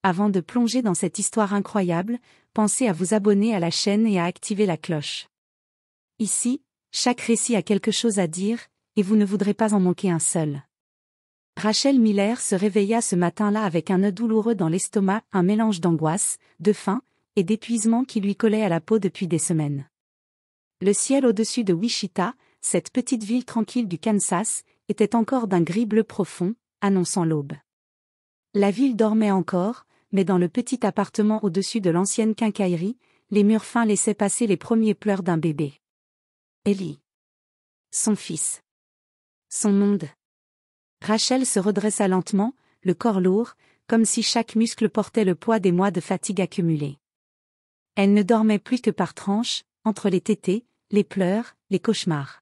Avant de plonger dans cette histoire incroyable, pensez à vous abonner à la chaîne et à activer la cloche. Ici, chaque récit a quelque chose à dire, et vous ne voudrez pas en manquer un seul. Rachel Miller se réveilla ce matin-là avec un nœud douloureux dans l'estomac, un mélange d'angoisse, de faim, et d'épuisement qui lui collait à la peau depuis des semaines. Le ciel au-dessus de Wichita, cette petite ville tranquille du Kansas, était encore d'un gris bleu profond, annonçant l'aube. La ville dormait encore, mais dans le petit appartement au-dessus de l'ancienne quincaillerie, les murs fins laissaient passer les premiers pleurs d'un bébé. Ellie. Son fils. Son monde. Rachel se redressa lentement, le corps lourd, comme si chaque muscle portait le poids des mois de fatigue accumulés. Elle ne dormait plus que par tranches, entre les tétées, les pleurs, les cauchemars.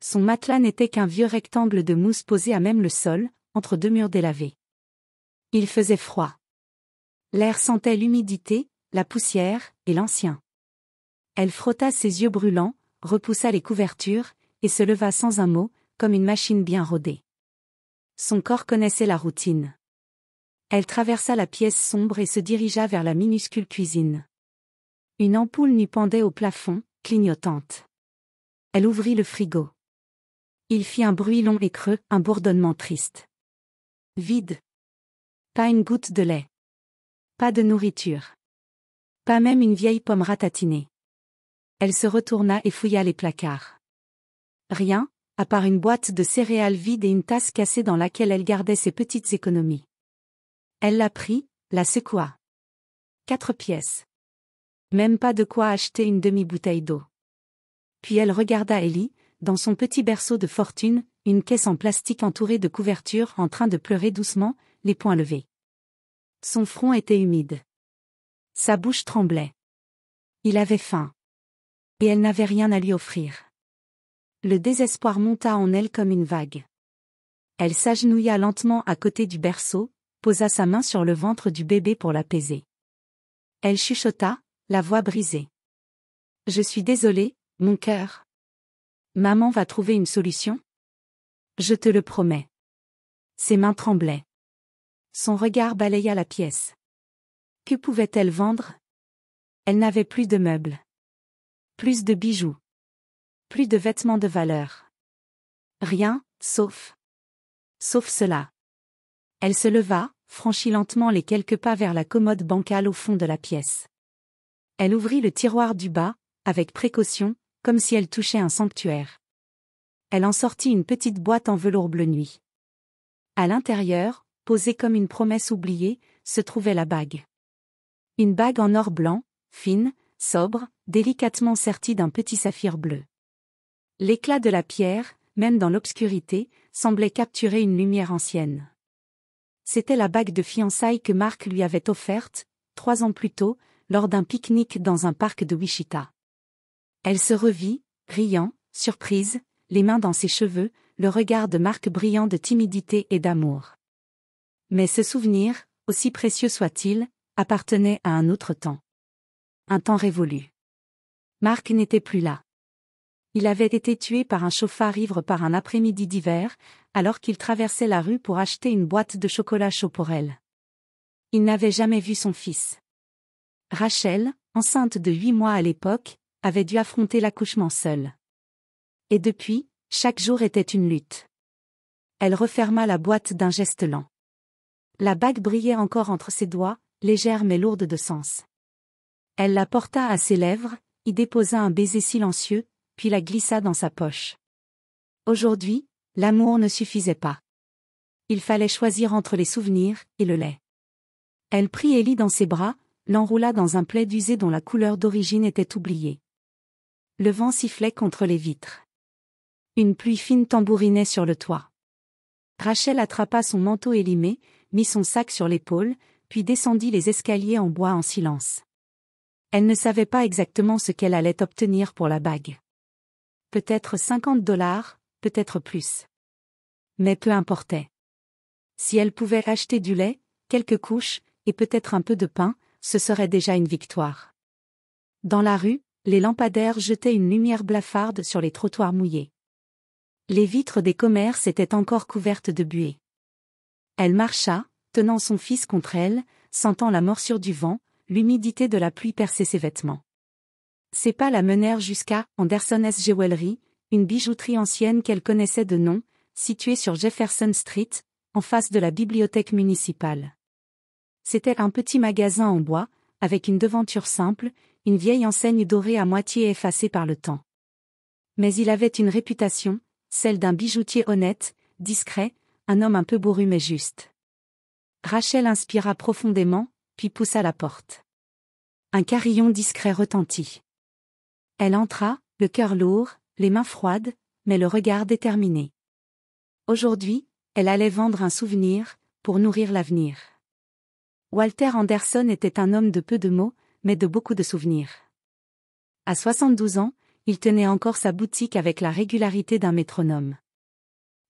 Son matelas n'était qu'un vieux rectangle de mousse posé à même le sol, entre deux murs délavés. Il faisait froid. L'air sentait l'humidité, la poussière, et l'ancien. Elle frotta ses yeux brûlants, repoussa les couvertures, et se leva sans un mot, comme une machine bien rodée. Son corps connaissait la routine. Elle traversa la pièce sombre et se dirigea vers la minuscule cuisine. Une ampoule nue pendait au plafond, clignotante. Elle ouvrit le frigo. Il fit un bruit long et creux, un bourdonnement triste. Vide. Pas une goutte de lait. Pas de nourriture. Pas même une vieille pomme ratatinée. Elle se retourna et fouilla les placards. Rien, à part une boîte de céréales vide et une tasse cassée dans laquelle elle gardait ses petites économies. Elle la prit, la secoua. 4 pièces. Même pas de quoi acheter une demi-bouteille d'eau. Puis elle regarda Ellie, dans son petit berceau de fortune, une caisse en plastique entourée de couvertures en train de pleurer doucement, les poings levés. Son front était humide. Sa bouche tremblait. Il avait faim. Et elle n'avait rien à lui offrir. Le désespoir monta en elle comme une vague. Elle s'agenouilla lentement à côté du berceau, posa sa main sur le ventre du bébé pour l'apaiser. Elle chuchota, la voix brisée. « Je suis désolée, mon cœur. Maman va trouver une solution ? Je te le promets. » Ses mains tremblaient. Son regard balaya la pièce. Que pouvait-elle vendre ? Elle n'avait plus de meubles. Plus de bijoux. Plus de vêtements de valeur. Rien, sauf cela. Elle se leva, franchit lentement les quelques pas vers la commode bancale au fond de la pièce. Elle ouvrit le tiroir du bas, avec précaution, comme si elle touchait un sanctuaire. Elle en sortit une petite boîte en velours bleu nuit. À l'intérieur, posée comme une promesse oubliée, se trouvait la bague. Une bague en or blanc, fine, sobre, délicatement sertie d'un petit saphir bleu. L'éclat de la pierre, même dans l'obscurité, semblait capturer une lumière ancienne. C'était la bague de fiançailles que Mark lui avait offerte, 3 ans plus tôt, lors d'un pique-nique dans un parc de Wichita. Elle se revit, riant, surprise, les mains dans ses cheveux, le regard de Mark brillant de timidité et d'amour. Mais ce souvenir, aussi précieux soit-il, appartenait à un autre temps. Un temps révolu. Mark n'était plus là. Il avait été tué par un chauffard ivre par un après-midi d'hiver, alors qu'il traversait la rue pour acheter une boîte de chocolat chaud pour elle. Il n'avait jamais vu son fils. Rachel, enceinte de 8 mois à l'époque, avait dû affronter l'accouchement seule. Et depuis, chaque jour était une lutte. Elle referma la boîte d'un geste lent. La bague brillait encore entre ses doigts, légère mais lourde de sens. Elle la porta à ses lèvres, y déposa un baiser silencieux, puis la glissa dans sa poche. Aujourd'hui, l'amour ne suffisait pas. Il fallait choisir entre les souvenirs et le lait. Elle prit Ellie dans ses bras, l'enroula dans un plaid usé dont la couleur d'origine était oubliée. Le vent sifflait contre les vitres. Une pluie fine tambourinait sur le toit. Rachel attrapa son manteau élimé, mit son sac sur l'épaule, puis descendit les escaliers en bois en silence. Elle ne savait pas exactement ce qu'elle allait obtenir pour la bague. Peut-être $50, peut-être plus. Mais peu importait. Si elle pouvait acheter du lait, quelques couches, et peut-être un peu de pain, ce serait déjà une victoire. Dans la rue, les lampadaires jetaient une lumière blafarde sur les trottoirs mouillés. Les vitres des commerces étaient encore couvertes de buée. Elle marcha, tenant son fils contre elle, sentant la morsure du vent, l'humidité de la pluie percer ses vêtements. Ses pas la menèrent jusqu'à Anderson's Jewelry, une bijouterie ancienne qu'elle connaissait de nom, située sur Jefferson Street, en face de la bibliothèque municipale. C'était un petit magasin en bois, avec une devanture simple, une vieille enseigne dorée à moitié effacée par le temps. Mais il avait une réputation, celle d'un bijoutier honnête, discret, un homme un peu bourru mais juste. Rachel inspira profondément, puis poussa la porte. Un carillon discret retentit. Elle entra, le cœur lourd, les mains froides, mais le regard déterminé. Aujourd'hui, elle allait vendre un souvenir, pour nourrir l'avenir. Walter Anderson était un homme de peu de mots, mais de beaucoup de souvenirs. À 72 ans, il tenait encore sa boutique avec la régularité d'un métronome.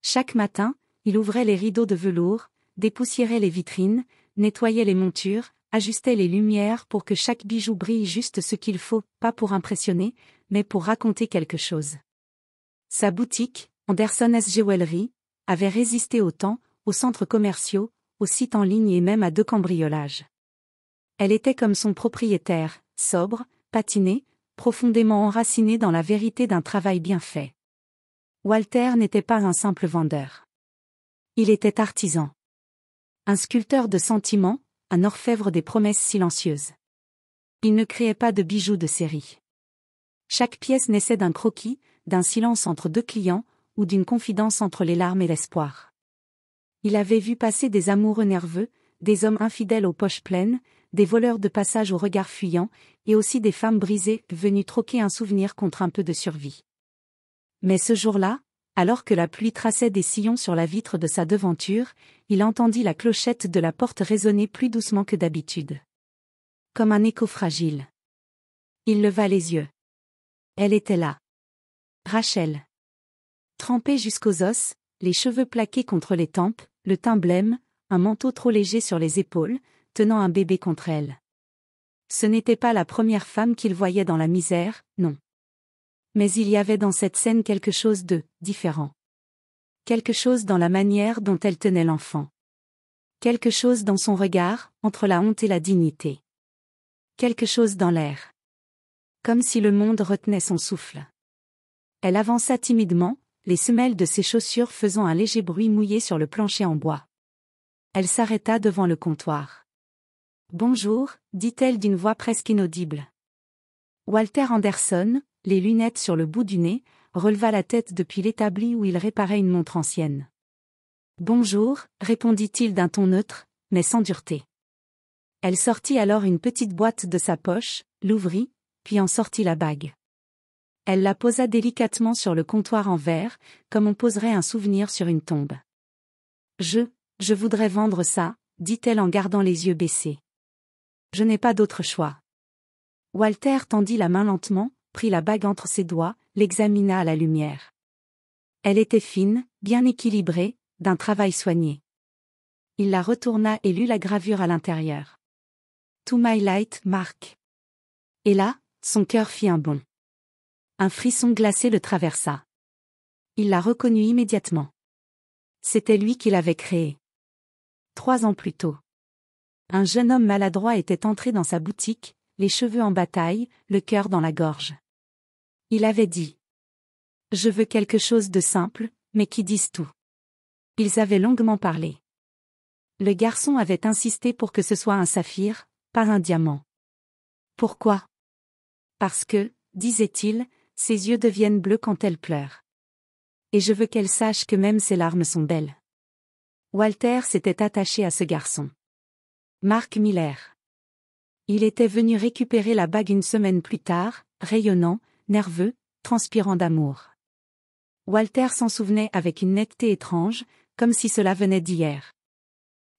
Chaque matin, il ouvrait les rideaux de velours, dépoussiérait les vitrines, nettoyait les montures, ajustait les lumières pour que chaque bijou brille juste ce qu'il faut, pas pour impressionner, mais pour raconter quelque chose. Sa boutique, Anderson's Jewelry, avait résisté au temps, aux centres commerciaux, aux sites en ligne et même à 2 cambriolages. Elle était comme son propriétaire, sobre, patinée, profondément enracinée dans la vérité d'un travail bien fait. Walter n'était pas un simple vendeur. Il était artisan. Un sculpteur de sentiments, un orfèvre des promesses silencieuses. Il ne créait pas de bijoux de série. Chaque pièce naissait d'un croquis, d'un silence entre 2 clients, ou d'une confidence entre les larmes et l'espoir. Il avait vu passer des amoureux nerveux, des hommes infidèles aux poches pleines, des voleurs de passage aux regards fuyants, et aussi des femmes brisées, venues troquer un souvenir contre un peu de survie. Mais ce jour-là, alors que la pluie traçait des sillons sur la vitre de sa devanture, il entendit la clochette de la porte résonner plus doucement que d'habitude. Comme un écho fragile. Il leva les yeux. Elle était là. Rachel. Trempée jusqu'aux os, les cheveux plaqués contre les tempes, le teint blême, un manteau trop léger sur les épaules, tenant un bébé contre elle. Ce n'était pas la première femme qu'il voyait dans la misère, non. Mais il y avait dans cette scène quelque chose de différent. Quelque chose dans la manière dont elle tenait l'enfant. Quelque chose dans son regard, entre la honte et la dignité. Quelque chose dans l'air. Comme si le monde retenait son souffle. Elle avança timidement, les semelles de ses chaussures faisant un léger bruit mouillé sur le plancher en bois. Elle s'arrêta devant le comptoir. « Bonjour », dit-elle d'une voix presque inaudible. Walter Anderson, les lunettes sur le bout du nez, releva la tête depuis l'établi où il réparait une montre ancienne. « Bonjour », répondit-il d'un ton neutre, mais sans dureté. Elle sortit alors une petite boîte de sa poche, l'ouvrit, puis en sortit la bague. Elle la posa délicatement sur le comptoir en verre, comme on poserait un souvenir sur une tombe. Je voudrais vendre ça, dit-elle en gardant les yeux baissés. Je n'ai pas d'autre choix. Walter tendit la main lentement, prit la bague entre ses doigts, l'examina à la lumière. Elle était fine, bien équilibrée, d'un travail soigné. Il la retourna et lut la gravure à l'intérieur. To my light, Mark. Et là, son cœur fit un bond. Un frisson glacé le traversa. Il la reconnut immédiatement. C'était lui qui l'avait créée. 3 ans plus tôt. Un jeune homme maladroit était entré dans sa boutique, les cheveux en bataille, le cœur dans la gorge. Il avait dit. Je veux quelque chose de simple, mais qui dise tout. Ils avaient longuement parlé. Le garçon avait insisté pour que ce soit un saphir, pas un diamant. Pourquoi? Parce que, disait-il, ses yeux deviennent bleus quand elle pleure. Et je veux qu'elle sache que même ses larmes sont belles. Walter s'était attaché à ce garçon. Mark Miller. Il était venu récupérer la bague une semaine plus tard, rayonnant, nerveux, transpirant d'amour. Walter s'en souvenait avec une netteté étrange, comme si cela venait d'hier.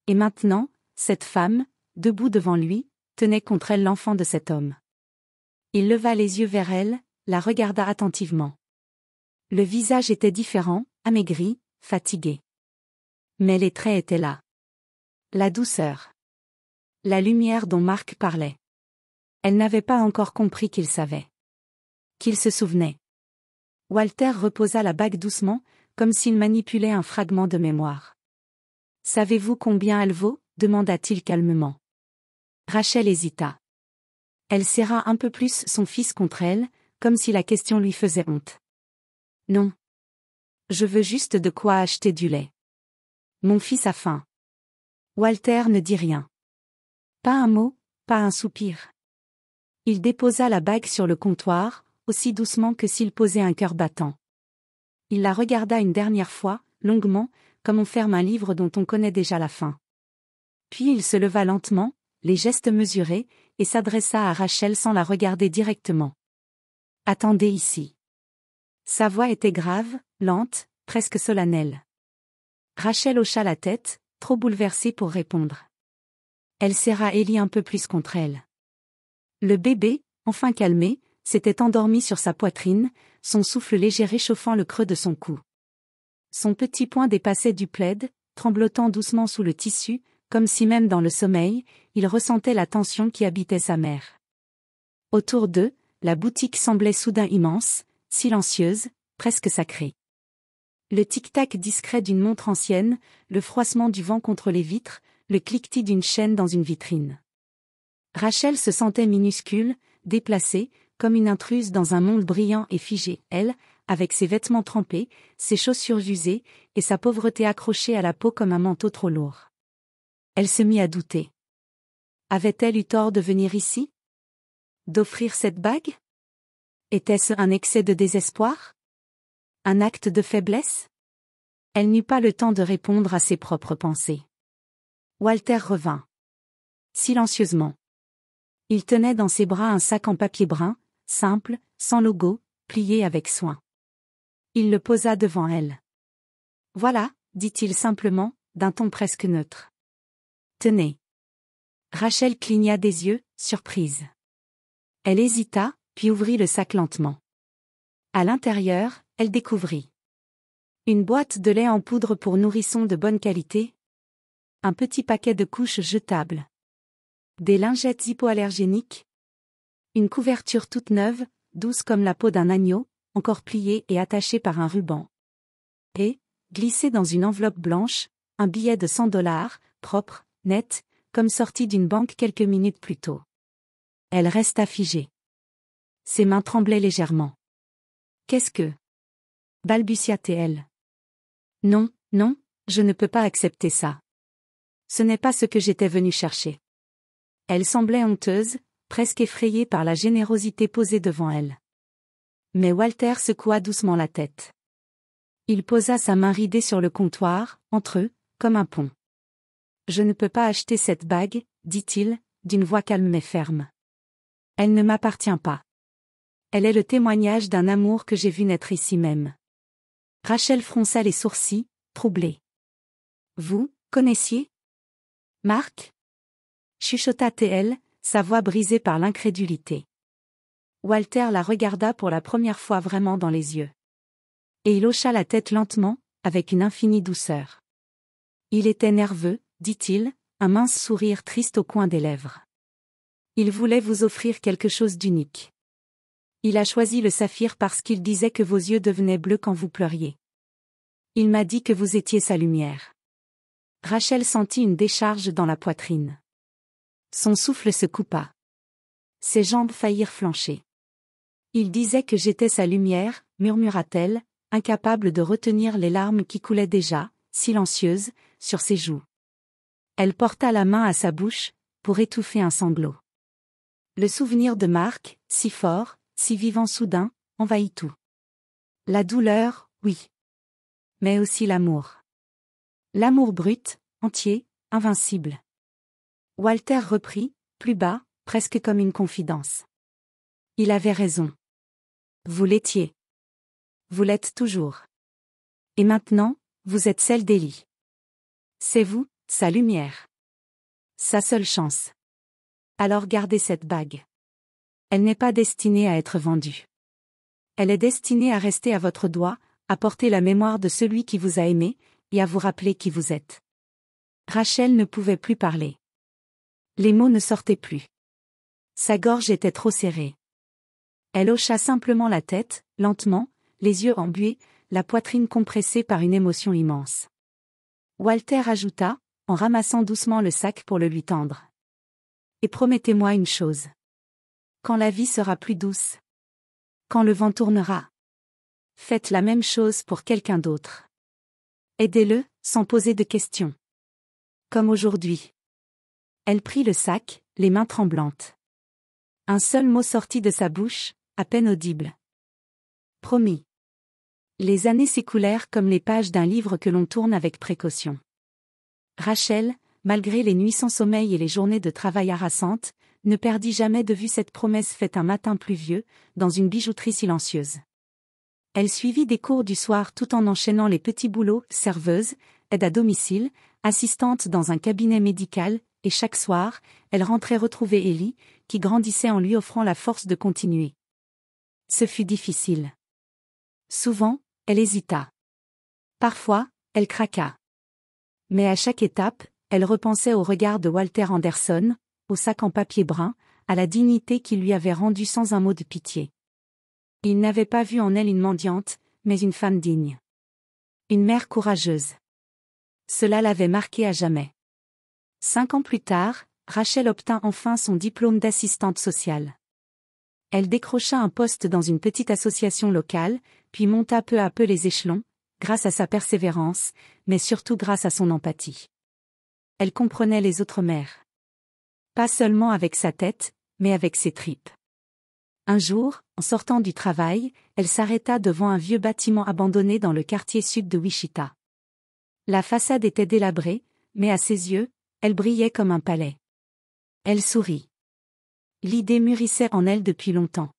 Et maintenant, cette femme, debout devant lui, tenait contre elle l'enfant de cet homme. Il leva les yeux vers elle, la regarda attentivement. Le visage était différent, amaigri, fatigué. Mais les traits étaient là. La douceur. La lumière dont Marc parlait. Elle n'avait pas encore compris qu'il savait. Qu'il se souvenait. Walter reposa la bague doucement, comme s'il manipulait un fragment de mémoire. « Savez-vous combien elle vaut » demanda-t-il calmement. Rachel hésita. Elle serra un peu plus son fils contre elle, comme si la question lui faisait honte. Non. Je veux juste de quoi acheter du lait. Mon fils a faim. Walter ne dit rien. Pas un mot, pas un soupir. Il déposa la bague sur le comptoir, aussi doucement que s'il posait un cœur battant. Il la regarda une dernière fois, longuement, comme on ferme un livre dont on connaît déjà la fin. Puis il se leva lentement, les gestes mesurés, et s'adressa à Rachel sans la regarder directement. « Attendez ici. » Sa voix était grave, lente, presque solennelle. Rachel hocha la tête, trop bouleversée pour répondre. Elle serra Ellie un peu plus contre elle. Le bébé, enfin calmé, s'était endormi sur sa poitrine, son souffle léger réchauffant le creux de son cou. Son petit poing dépassait du plaid, tremblotant doucement sous le tissu, comme si même dans le sommeil, il ressentait la tension qui habitait sa mère. Autour d'eux, la boutique semblait soudain immense, silencieuse, presque sacrée. Le tic-tac discret d'une montre ancienne, le froissement du vent contre les vitres, le cliquetis d'une chaîne dans une vitrine. Rachel se sentait minuscule, déplacée, comme une intruse dans un monde brillant et figé, elle, avec ses vêtements trempés, ses chaussures usées, et sa pauvreté accrochée à la peau comme un manteau trop lourd. Elle se mit à douter. Avait-elle eu tort de venir ici? D'offrir cette bague? Était-ce un excès de désespoir? Un acte de faiblesse? Elle n'eut pas le temps de répondre à ses propres pensées. Walter revint. Silencieusement. Il tenait dans ses bras un sac en papier brun, simple, sans logo, plié avec soin. Il le posa devant elle. « Voilà, dit-il simplement, d'un ton presque neutre. Tenez. » Rachel cligna des yeux, surprise. Elle hésita, puis ouvrit le sac lentement. À l'intérieur, elle découvrit une boîte de lait en poudre pour nourrissons de bonne qualité, un petit paquet de couches jetables, des lingettes hypoallergéniques, une couverture toute neuve, douce comme la peau d'un agneau, encore pliée et attachée par un ruban. Et, glissé dans une enveloppe blanche, un billet de $100, propre, net, comme sorti d'une banque quelques minutes plus tôt. Elle resta figée. Ses mains tremblaient légèrement. « Qu'est-ce que... » balbutia-t-elle. « Non, non, je ne peux pas accepter ça. Ce n'est pas ce que j'étais venue chercher. » Elle semblait honteuse, presque effrayée par la générosité posée devant elle. Mais Walter secoua doucement la tête. Il posa sa main ridée sur le comptoir, entre eux, comme un pont. « Je ne peux pas acheter cette bague, dit-il, d'une voix calme mais ferme. Elle ne m'appartient pas. Elle est le témoignage d'un amour que j'ai vu naître ici même. » Rachel fronça les sourcils, troublée. « Vous, connaissiez Marc ?» chuchota-t-elle, sa voix brisée par l'incrédulité. Walter la regarda pour la première fois vraiment dans les yeux. Et il hocha la tête lentement, avec une infinie douceur. Il était nerveux, dit-il, un mince sourire triste au coin des lèvres. Il voulait vous offrir quelque chose d'unique. Il a choisi le saphir parce qu'il disait que vos yeux devenaient bleus quand vous pleuriez. Il m'a dit que vous étiez sa lumière. Rachel sentit une décharge dans la poitrine. Son souffle se coupa. Ses jambes faillirent flancher. Il disait que j'étais sa lumière, murmura-t-elle, incapable de retenir les larmes qui coulaient déjà, silencieuses, sur ses joues. Elle porta la main à sa bouche, pour étouffer un sanglot. Le souvenir de Marc, si fort, si vivant soudain, envahit tout. La douleur, oui. Mais aussi l'amour. L'amour brut, entier, invincible. Walter reprit, plus bas, presque comme une confidence. Il avait raison. Vous l'étiez. Vous l'êtes toujours. Et maintenant, vous êtes celle d'Ellie. C'est vous, sa lumière. Sa seule chance. Alors gardez cette bague. Elle n'est pas destinée à être vendue. Elle est destinée à rester à votre doigt, à porter la mémoire de celui qui vous a aimé, et à vous rappeler qui vous êtes. Rachel ne pouvait plus parler. Les mots ne sortaient plus. Sa gorge était trop serrée. Elle hocha simplement la tête, lentement, les yeux embués, la poitrine compressée par une émotion immense. Walter ajouta, en ramassant doucement le sac pour le lui tendre. et promettez-moi une chose. Quand la vie sera plus douce. Quand le vent tournera. Faites la même chose pour quelqu'un d'autre. Aidez-le, sans poser de questions. Comme aujourd'hui. Elle prit le sac, les mains tremblantes. Un seul mot sortit de sa bouche, à peine audible. Promis. Les années s'écoulèrent comme les pages d'un livre que l'on tourne avec précaution. Rachel, malgré les nuits sans sommeil et les journées de travail harassantes, ne perdit jamais de vue cette promesse faite un matin pluvieux, dans une bijouterie silencieuse. Elle suivit des cours du soir tout en enchaînant les petits boulots, serveuse, aide à domicile, assistante dans un cabinet médical, et chaque soir, elle rentrait retrouver Ellie, qui grandissait en lui offrant la force de continuer. Ce fut difficile. Souvent, elle hésita. Parfois, elle craqua. Mais à chaque étape, elle repensait au regard de Walter Anderson, au sac en papier brun, à la dignité qu'il lui avait rendue sans un mot de pitié. Il n'avait pas vu en elle une mendiante, mais une femme digne. Une mère courageuse. Cela l'avait marquée à jamais. 5 ans plus tard, Rachel obtint enfin son diplôme d'assistante sociale. Elle décrocha un poste dans une petite association locale, puis monta peu à peu les échelons, grâce à sa persévérance, mais surtout grâce à son empathie. Elle comprenait les autres mères. Pas seulement avec sa tête, mais avec ses tripes. Un jour, en sortant du travail, elle s'arrêta devant un vieux bâtiment abandonné dans le quartier sud de Wichita. La façade était délabrée, mais à ses yeux, elle brillait comme un palais. Elle sourit. L'idée mûrissait en elle depuis longtemps.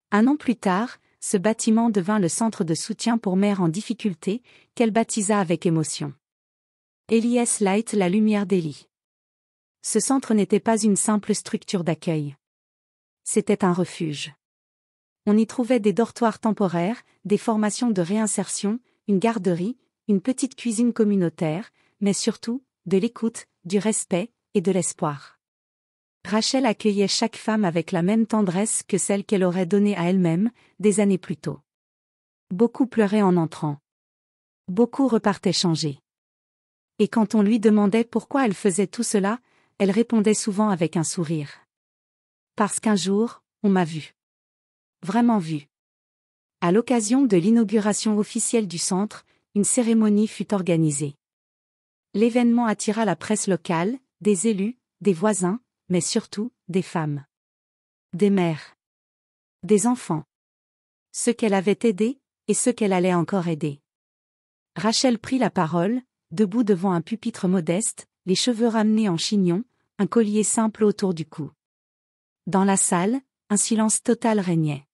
1 an plus tard, ce bâtiment devint le centre de soutien pour mères en difficulté, qu'elle baptisa avec émotion. Elias Light, la lumière d'Eli. Ce centre n'était pas une simple structure d'accueil. C'était un refuge. On y trouvait des dortoirs temporaires, des formations de réinsertion, une garderie, une petite cuisine communautaire, mais surtout, de l'écoute, du respect, et de l'espoir. Rachel accueillait chaque femme avec la même tendresse que celle qu'elle aurait donnée à elle-même, des années plus tôt. Beaucoup pleuraient en entrant. Beaucoup repartaient changés. Et quand on lui demandait pourquoi elle faisait tout cela, elle répondait souvent avec un sourire. Parce qu'un jour, on m'a vue. Vraiment vue. À l'occasion de l'inauguration officielle du centre, une cérémonie fut organisée. L'événement attira la presse locale, des élus, des voisins, mais surtout, des femmes. Des mères. Des enfants. Ceux qu'elle avait aidés, et ceux qu'elle allait encore aider. Rachel prit la parole, debout devant un pupitre modeste, les cheveux ramenés en chignon, un collier simple autour du cou. Dans la salle, un silence total régnait.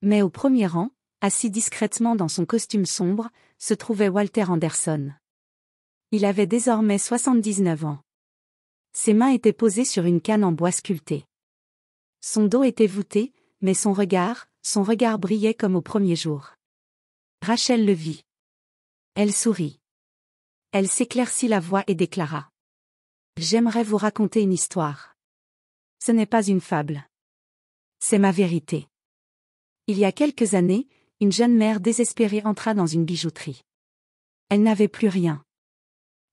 Mais au premier rang, assis discrètement dans son costume sombre, se trouvait Walter Anderson. Il avait désormais 79 ans. Ses mains étaient posées sur une canne en bois sculpté. Son dos était voûté, mais son regard brillait comme au premier jour. Rachel le vit. Elle sourit. Elle s'éclaircit la voix et déclara. « J'aimerais vous raconter une histoire. Ce n'est pas une fable. C'est ma vérité. Il y a quelques années, une jeune mère désespérée entra dans une bijouterie. Elle n'avait plus rien.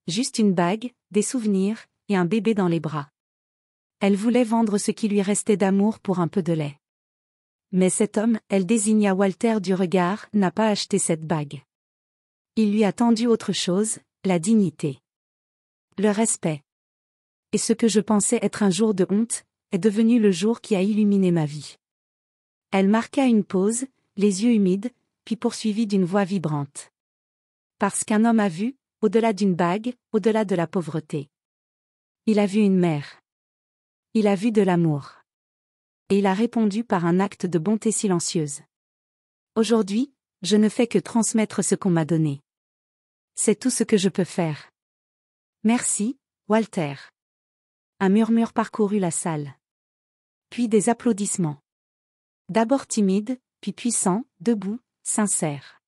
Juste une bague, des souvenirs, et un bébé dans les bras. Elle voulait vendre ce qui lui restait d'amour pour un peu de lait. Mais cet homme, elle désigna Walter du regard, n'a pas acheté cette bague. Il lui a tendu autre chose, la dignité. Le respect. Et ce que je pensais être un jour de honte, est devenu le jour qui a illuminé ma vie. Elle marqua une pause, les yeux humides, puis poursuivit d'une voix vibrante. Parce qu'un homme a vu, au-delà d'une bague, au-delà de la pauvreté. Il a vu une mère. Il a vu de l'amour. Et il a répondu par un acte de bonté silencieuse. Aujourd'hui, je ne fais que transmettre ce qu'on m'a donné. C'est tout ce que je peux faire. Merci, Walter. Un murmure parcourut la salle. Puis des applaudissements. D'abord timides, puis puissants, debout, sincères.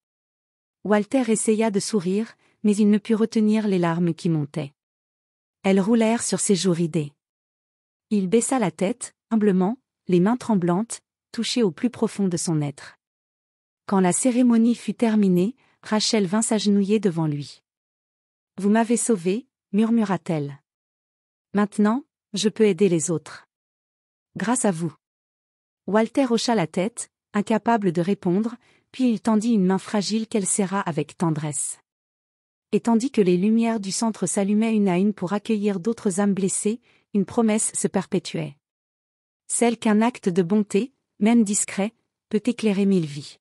Walter essaya de sourire, mais il ne put retenir les larmes qui montaient. Elles roulèrent sur ses joues ridées. Il baissa la tête, humblement, les mains tremblantes, touché au plus profond de son être. Quand la cérémonie fut terminée, Rachel vint s'agenouiller devant lui. « Vous m'avez sauvé » murmura-t-elle. « Maintenant, Je peux aider les autres. Grâce à vous. Walter hocha la tête, incapable de répondre, puis il tendit une main fragile qu'elle serra avec tendresse. Et tandis que les lumières du centre s'allumaient une à une pour accueillir d'autres âmes blessées, une promesse se perpétuait. Celle qu'un acte de bonté, même discret, peut éclairer 1000 vies.